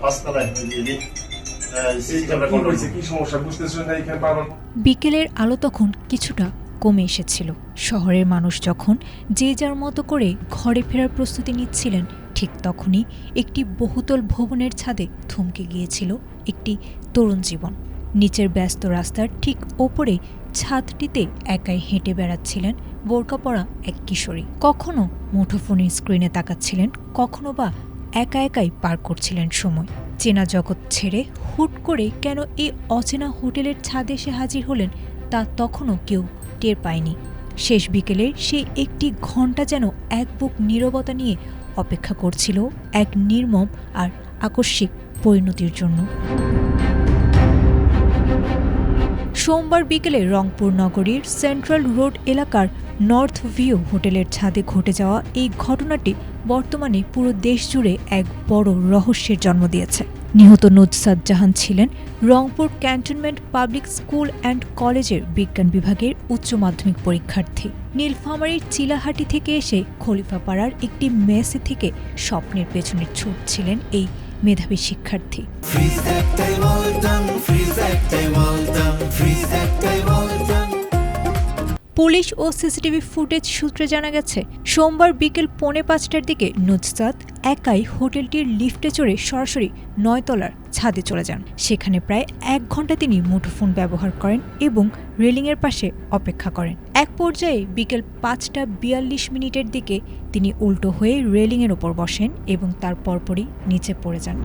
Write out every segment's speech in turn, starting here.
পাঁচতলায় CC camera control কি সমস্যা বুঝতেছেন না এখানে বারবার। বিকেলের আলো তখন কিছুটা কমে এসেছিল। শহরের মানুষ যখন যে যার মতো করে ঘরে ফেরার প্রস্তুতি নিচ্ছিলেন, ঠিক তখনই একটি বহুতল ভবনের ছাদে থমকে গিয়েছিল একটি তরুণ জীবন। নিচের ব্যস্ত রাস্তার ঠিক ওপরে ছাদটিতে একাই হেঁটে বেড়াচ্ছিলেন বোরকা পরা এক কিশোরী। কখনো মুঠোফোনের স্ক্রিনে তাকাচ্ছিলেন, কখনো বা একা একাই পার করছিলেন সময়। চেনা জগৎ ছেড়ে হুট করে কেন এই অচেনা হোটেলের ছাদে এসে হাজির হলেন তা তখনও কেউ টের পায়নি। শেষ বিকেলে সেই একটি ঘণ্টা যেন এক বুক নীরবতা নিয়ে অপেক্ষা করছিল এক নির্মম আর আকস্মিক পরিণতির জন্য। সোমবার বিকেলে রংপুর নগরীর সেন্ট্রাল রোড এলাকার নর্থ ভিউ হোটেলের ছাদে ঘটে যাওয়া এই ঘটনাটি বর্তমানে পুরো দেশ জুড়ে এক বড় রহস্যের জন্ম দিয়েছে। নিহত নুসরাত জাহান ছিলেন Rangpur cantonment public school and কলেজের বিজ্ঞান বিভাগের উচ্চ মাধ্যমিক পরীক্ষার্থী। নীলফামারীর চিলাহাটি থেকে এসে খলিফাপাড়ার একটি মেসে থেকে স্বপ্নের পেছনে ছুটছিলেন এই মেধাবী শিক্ষার্থী। পুলিশ ও সিসিটিভি ফুটেজ সূত্রে জানা গেছে, সোমবার বিকেল 4:45টার দিকে নুসরাত একাই হোটেলটির লিফটে চড়ে সরাসরি 9 তলার ছাদে চলে যান। সেখানে প্রায় 1 ঘণ্টা তিনি মুঠোফোন ব্যবহার করেন এবং রেলিংয়ের পাশে অপেক্ষা করেন। এক পর্যায়ে বিকেল 5:42 দিকে তিনি উল্টো হয়ে রেলিংয়ের ওপর বসেন এবং তার পরপরই নিচে পড়ে যান।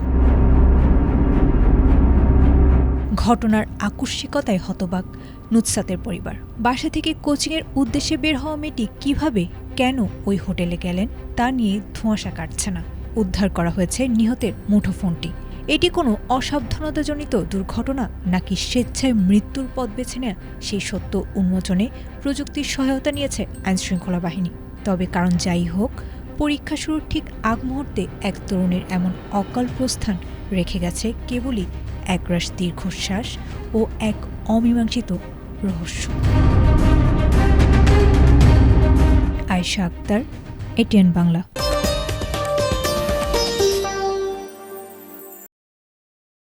ঘটনার আকস্মিকতায় হতবাক নুসরাতের পরিবার। বাসা থেকে কোচিংয়ের উদ্দেশ্যে বের হওয়া মেয়েটি কিভাবে, কেন ওই হোটেলে গেলেন তা নিয়ে ধোঁয়াশা কাটছে না। উদ্ধার করা হয়েছে নিহতের মুঠোফোনটি। এটি কোনো অসাবধানতাজনিত দুর্ঘটনা নাকি স্বেচ্ছায় মৃত্যুর পথ বেছে নেয়া, সেই সত্য উন্মোচনে প্রযুক্তির সহায়তা নিয়েছে আইনশৃঙ্খলা বাহিনী। তবে কারণ যাই হোক, পরীক্ষা শুরুর ঠিক আগ মুহূর্তে এক তরুণের এমন অকাল প্রস্থান রেখে গেছে কেবলই একরাশ দীর্ঘশ্বাস ও এক অমীমাংসিত রহস্য। আয়েশা আক্তার, এটিএন বাংলা।